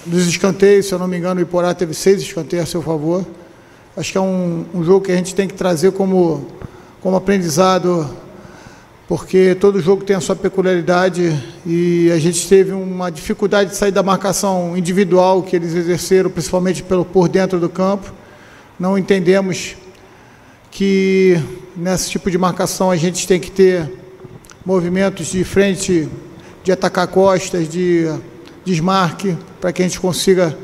dos escanteios, se eu não me engano, o Iporá teve 6 escanteios a seu favor. Acho que é um jogo que a gente tem que trazer como aprendizado, porque todo jogo tem a sua peculiaridade e a gente teve uma dificuldade de sair da marcação individual que eles exerceram, principalmente por dentro do campo. Não entendemos que nesse tipo de marcação a gente tem que ter movimentos de frente, de atacar costas, de desmarque, para que a gente consiga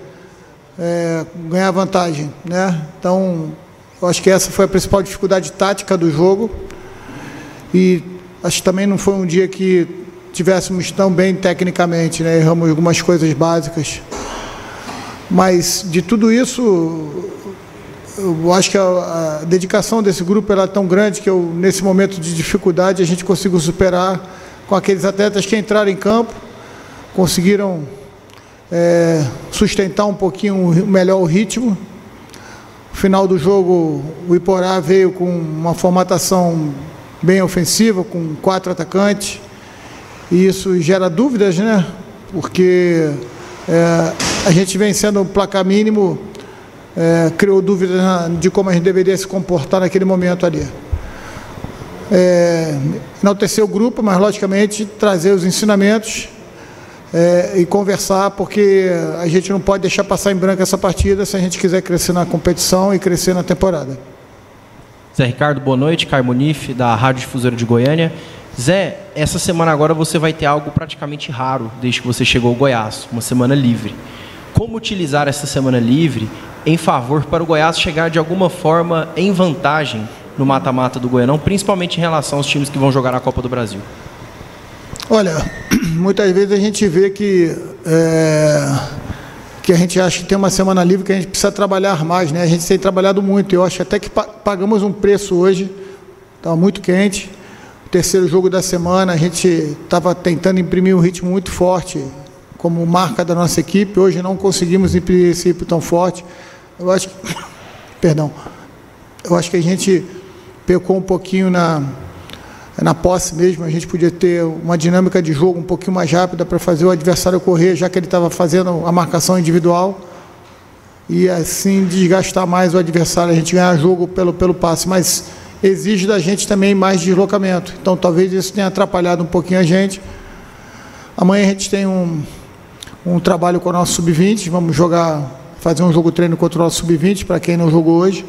ganhar vantagem, né? Então, eu acho que essa foi a principal dificuldade tática do jogo e acho que também não foi um dia que tivéssemos tão bem tecnicamente, né? Erramos algumas coisas básicas, mas de tudo isso eu acho que a dedicação desse grupo ela é tão grande que nesse momento de dificuldade a gente conseguiu superar com aqueles atletas que entraram em campo, conseguiram sustentar um pouquinho melhor o ritmo. No final do jogo, o Iporá veio com uma formatação bem ofensiva, com 4 atacantes, e isso gera dúvidas, né? Porque a gente vencendo o placar mínimo, criou dúvidas de como a gente deveria se comportar naquele momento ali. Enaltecer o grupo, mas logicamente trazer os ensinamentos e conversar, porque a gente não pode deixar passar em branco essa partida se a gente quiser crescer na competição e crescer na temporada. Zé Ricardo, boa noite. Caio Munif, da Rádio Difusora de Goiânia. Zé, essa semana agora você vai ter algo praticamente raro desde que você chegou ao Goiás, uma semana livre. Como utilizar essa semana livre em favor para o Goiás chegar de alguma forma em vantagem no mata-mata do Goianão, principalmente em relação aos times que vão jogar a Copa do Brasil? Olha, muitas vezes a gente vê que a gente acha que tem uma semana livre, que a gente precisa trabalhar mais, né? A gente tem trabalhado muito, eu acho até que pagamos um preço hoje, estava muito quente, o terceiro jogo da semana, a gente estava tentando imprimir um ritmo muito forte, como marca da nossa equipe, hoje não conseguimos imprimir esse ritmo tão forte, eu acho que, perdão, eu acho que a gente pecou um pouquinho na posse mesmo, a gente podia ter uma dinâmica de jogo um pouquinho mais rápida para fazer o adversário correr, já que ele estava fazendo a marcação individual, e assim desgastar mais o adversário, a gente ganhar jogo pelo passe, mas exige da gente também mais deslocamento, então talvez isso tenha atrapalhado um pouquinho a gente. Amanhã a gente tem um trabalho com o nosso Sub-20, vamos fazer um jogo treino contra o nosso Sub-20, para quem não jogou hoje,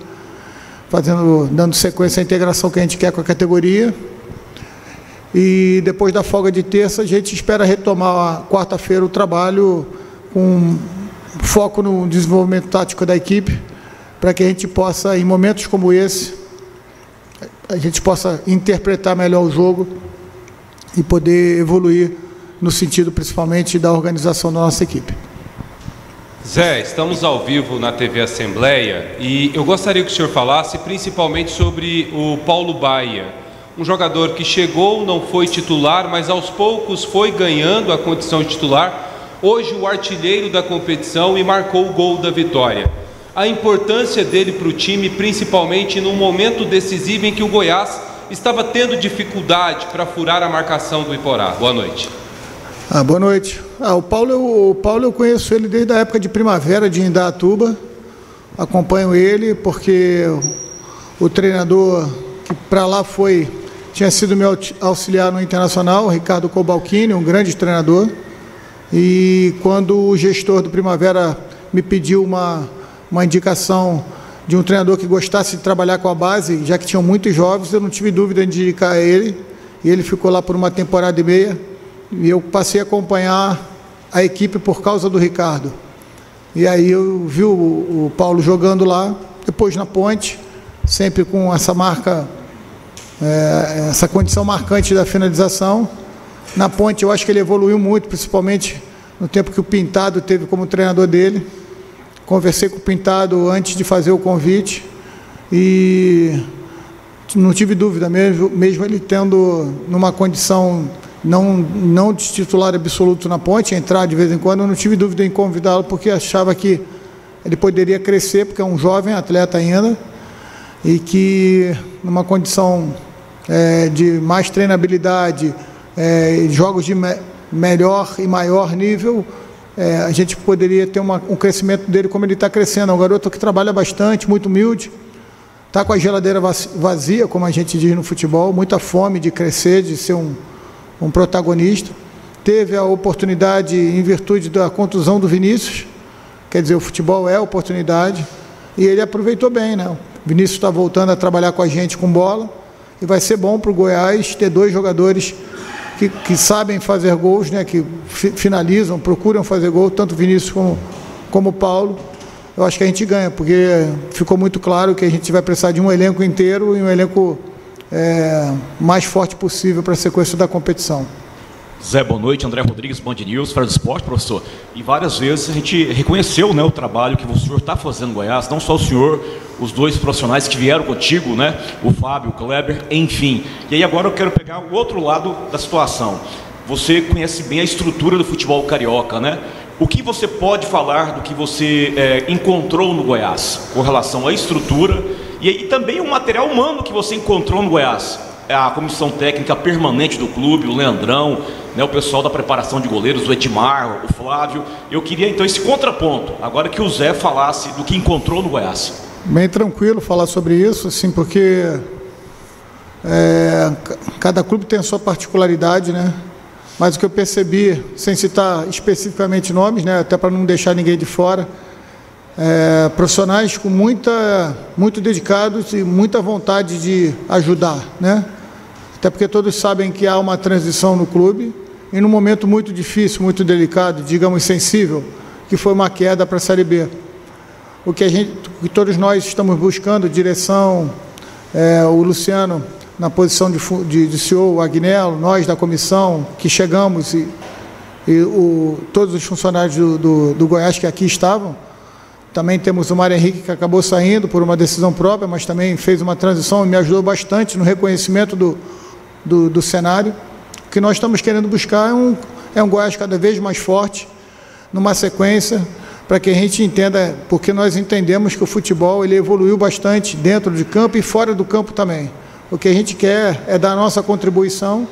dando sequência à integração que a gente quer com a categoria. E depois da folga de terça, a gente espera retomar quarta-feira o trabalho com foco no desenvolvimento tático da equipe, para que a gente possa, em momentos como esse, a gente possa interpretar melhor o jogo e poder evoluir no sentido, principalmente, da organização da nossa equipe. Zé, estamos ao vivo na TV Assembleia e eu gostaria que o senhor falasse principalmente sobre o Paulo Baia, um jogador que chegou, não foi titular, mas aos poucos foi ganhando a condição de titular, hoje o artilheiro da competição e marcou o gol da vitória. A importância dele para o time, principalmente num momento decisivo em que o Goiás estava tendo dificuldade para furar a marcação do Iporá. Boa noite. Boa noite. O Paulo eu conheço ele desde a época de primavera de Indaiatuba, acompanho ele porque o treinador que para lá tinha sido meu auxiliar no Internacional, o Ricardo Cobalcini, um grande treinador, e quando o gestor do Primavera me pediu uma indicação de um treinador que gostasse de trabalhar com a base, já que tinham muitos jovens, eu não tive dúvida de indicar ele, e ele ficou lá por uma temporada e meia, e eu passei a acompanhar a equipe por causa do Ricardo. E aí eu vi o Paulo jogando lá, depois na Ponte, sempre com essa marca, essa condição marcante da finalização. Na Ponte eu acho que ele evoluiu muito, principalmente no tempo que o Pintado teve como treinador dele. Conversei com o Pintado antes de fazer o convite e não tive dúvida, mesmo ele tendo numa condição não de titular absoluto na Ponte, entrar de vez em quando, eu não tive dúvida em convidá-lo, porque achava que ele poderia crescer, porque é um jovem atleta ainda, e que numa condição de mais treinabilidade, jogos de melhor e maior nível, a gente poderia ter um crescimento dele como ele está crescendo. É um garoto que trabalha bastante, muito humilde, está com a geladeira vazia, como a gente diz no futebol, muita fome de crescer, de ser um protagonista. Teve a oportunidade, em virtude da contusão do Vinícius, quer dizer, o futebol é oportunidade, e ele aproveitou bem, né? O Vinícius está voltando a trabalhar com a gente com bola, e vai ser bom para o Goiás ter dois jogadores que sabem fazer gols, né? Que finalizam, procuram fazer gol, tanto o Vinícius como o Paulo. Eu acho que a gente ganha, porque ficou muito claro que a gente vai precisar de um elenco inteiro e um elenco mais forte possível para a sequência da competição. Zé, boa noite. André Rodrigues, Band News, Fera do Esporte, professor. E várias vezes a gente reconheceu, né, o trabalho que o senhor está fazendo no Goiás, não só o senhor, os dois profissionais que vieram contigo, né, o Fábio, o Kleber, enfim. E aí agora eu quero pegar o outro lado da situação. Você conhece bem a estrutura do futebol carioca, né? O que você pode falar do que você encontrou no Goiás com relação à estrutura e aí também o material humano que você encontrou no Goiás? A comissão técnica permanente do clube, o Leandrão, né, o pessoal da preparação de goleiros, o Edmar, o Flávio. Eu queria então esse contraponto, agora que o Zé falasse do que encontrou no Goiás. Bem tranquilo falar sobre isso, assim, porque cada clube tem a sua particularidade, né? Mas o que eu percebi, sem citar especificamente nomes, né, até para não deixar ninguém de fora, profissionais com muito dedicados e muita vontade de ajudar, né? Até porque todos sabem que há uma transição no clube e num momento muito difícil, muito delicado, digamos sensível, que foi uma queda para a Série B. O que todos nós estamos buscando, direção, o Luciano na posição de CEO, o Agnello, nós da comissão que chegamos e todos os funcionários do Goiás que aqui estavam. Também temos o Mário Henrique, que acabou saindo por uma decisão própria, mas também fez uma transição e me ajudou bastante no reconhecimento do cenário. O que nós estamos querendo buscar é um Goiás cada vez mais forte, numa sequência, para que a gente entenda, porque nós entendemos que o futebol ele evoluiu bastante dentro de campo e fora do campo também. O que a gente quer é dar a nossa contribuição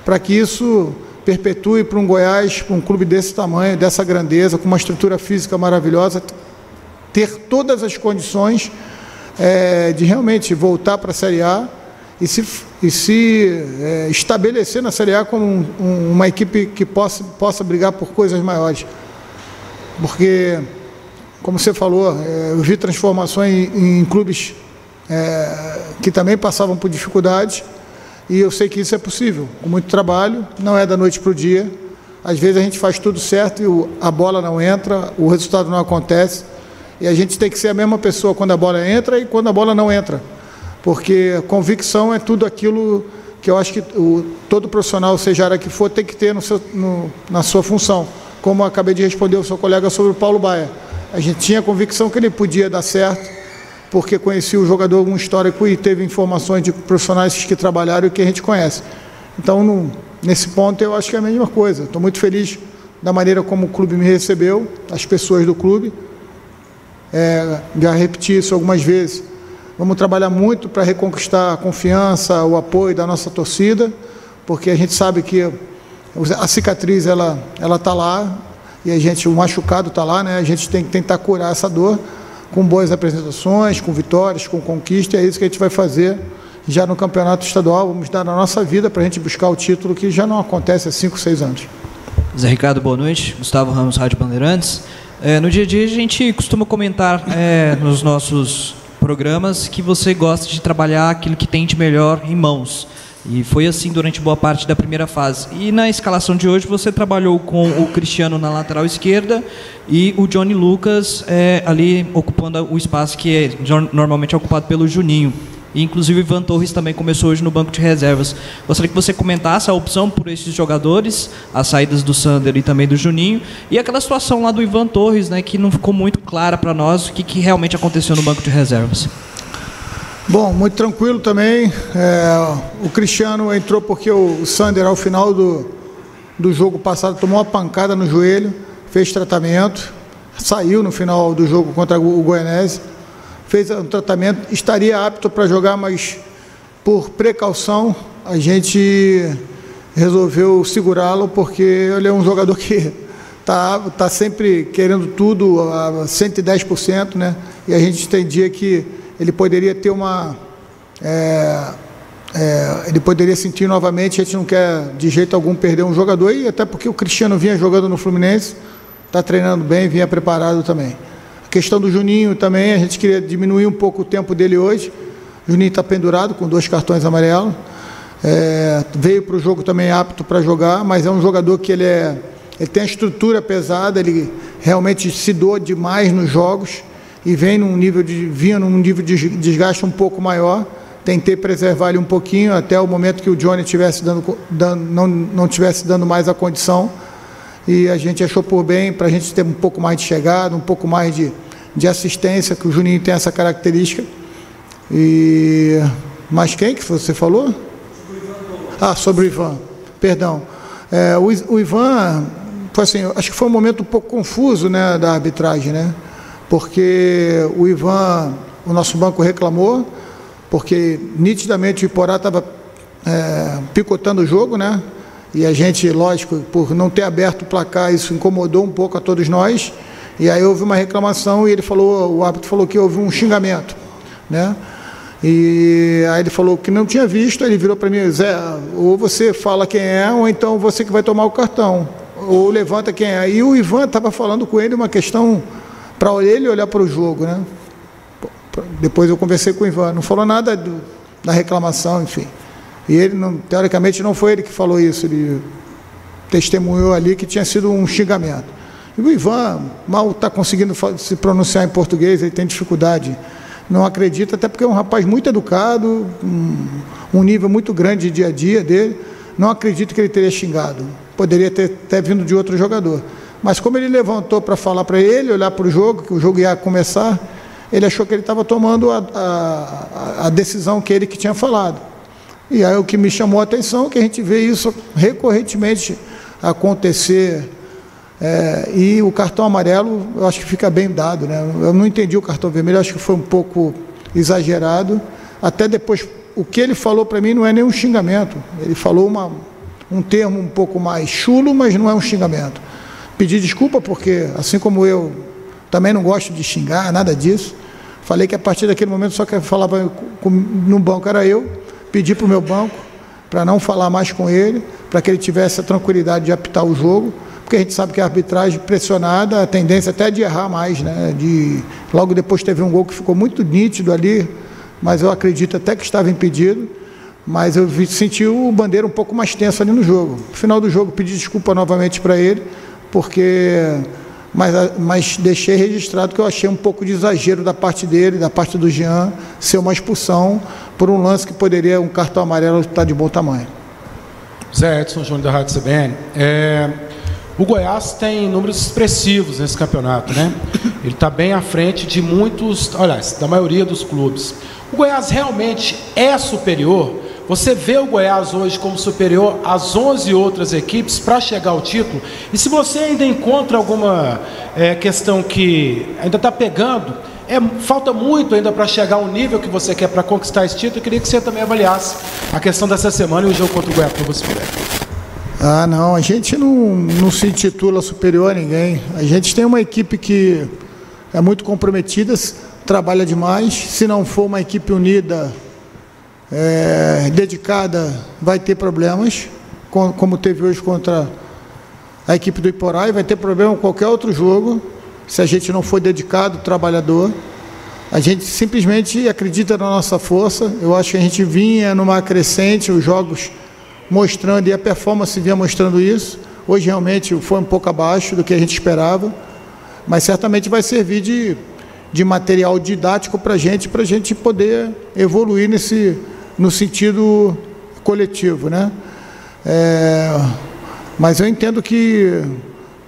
para que isso perpetue para um Goiás, para um clube desse tamanho, dessa grandeza, com uma estrutura física maravilhosa, ter todas as condições de realmente voltar para a Série A e se estabelecer na Série A como uma equipe que possa brigar por coisas maiores. Porque, como você falou, eu vi transformações em clubes que também passavam por dificuldades, e eu sei que isso é possível, com muito trabalho, não é da noite para o dia. Às vezes a gente faz tudo certo e a bola não entra, o resultado não acontece, e a gente tem que ser a mesma pessoa quando a bola entra e quando a bola não entra, porque convicção é tudo aquilo que eu acho que todo profissional, seja a área que for, tem que ter na sua função. Como eu acabei de responder ao seu colega sobre o Paulo Baia, a gente tinha convicção que ele podia dar certo, porque conhecia o jogador com histórico e teve informações de profissionais que trabalharam e que a gente conhece. Então, nesse ponto, eu acho que é a mesma coisa. Estou muito feliz da maneira como o clube me recebeu, as pessoas do clube. Já repeti isso algumas vezes. Vamos trabalhar muito para reconquistar a confiança, o apoio da nossa torcida, porque a gente sabe que a cicatriz ela está lá, e o machucado está lá, né? A gente tem que tentar curar essa dor, com boas apresentações, com vitórias, com conquista, é isso que a gente vai fazer já no campeonato estadual. Vamos dar a nossa vida para a gente buscar o título que já não acontece há 5, 6 anos. Zé Ricardo, boa noite. Gustavo Ramos, Rádio Bandeirantes. No dia a dia a gente costuma comentar nos nossos programas que você gosta de trabalhar aquilo que tem de melhor em mãos. E foi assim durante boa parte da primeira fase. E na escalação de hoje você trabalhou com o Cristiano na lateral esquerda e o Johnny Lucas ali ocupando o espaço que normalmente é ocupado pelo Juninho. E inclusive o Ivan Torres também começou hoje no banco de reservas. Gostaria que você comentasse a opção por esses jogadores, as saídas do Sander e também do Juninho, e aquela situação lá do Ivan Torres, né, que não ficou muito clara para nós o que realmente aconteceu no banco de reservas. Bom, muito tranquilo também. O Cristiano entrou porque o Sander, ao final do jogo passado, tomou uma pancada no joelho, fez tratamento, saiu no final do jogo contra o Goianese, fez um tratamento, estaria apto para jogar, mas por precaução a gente resolveu segurá-lo, porque ele é um jogador que tá sempre querendo tudo a 110%, né? E a gente entendia que ele poderia ter ele poderia sentir novamente. A gente não quer de jeito algum perder um jogador, e até porque o Cristiano vinha jogando no Fluminense, está treinando bem, vinha preparado também. A questão do Juninho também, a gente queria diminuir um pouco o tempo dele hoje. O Juninho está pendurado com 2 cartões amarelos, veio para o jogo também apto para jogar, mas é um jogador que ele tem a estrutura pesada, ele realmente se doa demais nos jogos e vinha num nível de desgaste um pouco maior. Tentei preservar ele um pouquinho até o momento que o Johnny não tivesse dando mais a condição, e a gente achou por bem para a gente ter um pouco mais de chegada, um pouco mais de assistência, que o Juninho tem essa característica. Mas quem que você falou? Sobre o Ivan, perdão. O Ivan, assim, acho que foi um momento um pouco confuso, né, da arbitragem, né? Porque o Ivan, o nosso banco reclamou, porque nitidamente o Iporá estava picotando o jogo, né? E a gente, lógico, por não ter aberto o placar, isso incomodou um pouco a todos nós. E aí houve uma reclamação e o árbitro falou que houve um xingamento, né? E aí ele falou que não tinha visto. Ele virou para mim: Zé, ou você fala quem é, ou então você que vai tomar o cartão, ou levanta quem é. E o Ivan estava falando com ele uma questão para ele olhar para o jogo, né? Depois eu conversei com o Ivan, não falou nada da reclamação, enfim. E ele, teoricamente, não foi ele que falou isso, ele testemunhou ali que tinha sido um xingamento. E o Ivan mal está conseguindo se pronunciar em português, ele tem dificuldade, não acredita, até porque é um rapaz muito educado, um nível muito grande de dia a dia dele, não acredito que ele teria xingado, poderia ter vindo de outro jogador. Mas como ele levantou para falar para ele, olhar para o jogo, que o jogo ia começar, ele achou que ele estava tomando a decisão que ele que tinha falado. E aí o que me chamou a atenção é que a gente vê isso recorrentemente acontecer, e o cartão amarelo eu acho que fica bem dado, né? Eu não entendi o cartão vermelho, acho que foi um pouco exagerado. Até depois, o que ele falou para mim não é nenhum xingamento, ele falou um termo um pouco mais chulo, mas não é um xingamento. Pedi desculpa porque, assim como eu também não gosto de xingar, nada disso, falei que a partir daquele momento só que falava no banco era eu. Pedi para o meu banco para não falar mais com ele, para que ele tivesse a tranquilidade de apitar o jogo, porque a gente sabe que a arbitragem pressionada, a tendência até de errar mais, né? Logo depois teve um gol que ficou muito nítido ali, mas eu acredito até que estava impedido, mas eu senti o Bandeira um pouco mais tenso ali no jogo. No final do jogo pedi desculpa novamente para ele, mas deixei registrado que eu achei um pouco de exagero da parte dele, da parte do Jean, ser uma expulsão por um lance que poderia, um cartão amarelo, estar de bom tamanho. Zé Edson Júnior da Rádio CBN. O Goiás tem números expressivos nesse campeonato, né? Ele está bem à frente de muitos, aliás, da maioria dos clubes. O Goiás realmente é superior? Você vê o Goiás hoje como superior às 11 outras equipes para chegar ao título? E se você ainda encontra alguma questão que ainda está pegando, falta muito ainda para chegar ao nível que você quer para conquistar esse título, eu queria que você também avaliasse a questão dessa semana e o jogo contra o Goiatuba, se puder. Não, a gente não se intitula superior a ninguém. A gente tem uma equipe que é muito comprometida, trabalha demais. Se não for uma equipe unida, dedicada, vai ter problemas, como teve hoje contra a equipe do Iporá, e vai ter problema em qualquer outro jogo, se a gente não for dedicado, trabalhador. A gente simplesmente acredita na nossa força. Eu acho que a gente vinha numa crescente, os jogos mostrando, e a performance vinha mostrando isso. Hoje realmente foi um pouco abaixo do que a gente esperava, mas certamente vai servir de material didático para a gente poder evoluir no sentido coletivo, né? Mas eu entendo que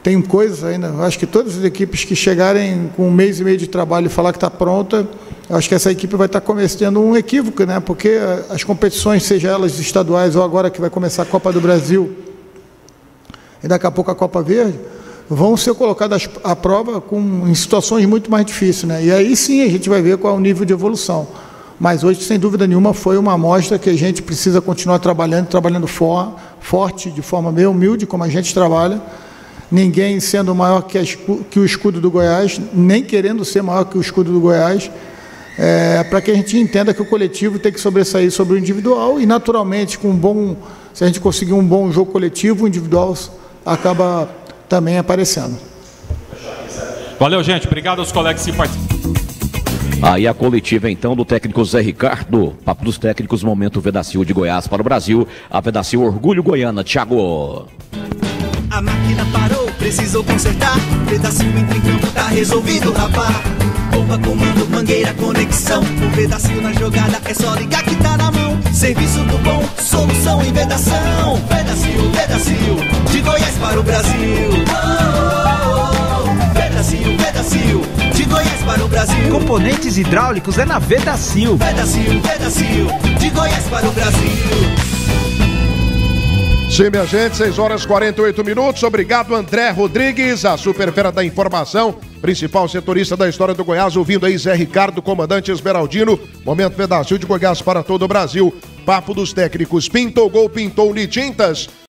tem coisas ainda, eu acho que todas as equipes que chegarem com 1 mês e meio de trabalho e falar que está pronta, eu acho que essa equipe vai estar cometendo um equívoco, né? Porque as competições, seja elas estaduais ou agora que vai começar a Copa do Brasil e daqui a pouco a Copa Verde, vão ser colocadas à prova em situações muito mais difíceis, né? E aí sim a gente vai ver qual é o nível de evolução. Mas hoje, sem dúvida nenhuma, foi uma amostra que a gente precisa continuar trabalhando forte, de forma meio humilde, como a gente trabalha, ninguém sendo maior que o escudo do Goiás, nem querendo ser maior que o escudo do Goiás, para que a gente entenda que o coletivo tem que sobressair sobre o individual e, naturalmente, se a gente conseguir um bom jogo coletivo, o individual acaba também aparecendo. Valeu, gente. Obrigado aos colegas que participaram. Aí a coletiva, então, do técnico Zé Ricardo. Papo dos técnicos, momento Vedacil de Goiás para o Brasil. A Vedacil Orgulho Goiana. Thiago. A máquina parou, precisou consertar. Vedacil entra em campo, tá resolvido, rapá. Bomba, comando, mangueira, conexão. O Vedacil na jogada, é só ligar que tá na mão. Serviço do bom, solução em vedação. Vedacil, de Goiás para o Brasil. Vedacil, de Goiás para o Brasil. Componentes hidráulicos é na Vedacil. Vedacil, de Goiás para o Brasil. Sim, minha gente, 6h48. Obrigado, André Rodrigues, a superfera da informação, principal setorista da história do Goiás, ouvindo aí Zé Ricardo, comandante Esmeraldino, momento Vedacil de Goiás para todo o Brasil. Papo dos técnicos, pintou gol, pintou Unitintas.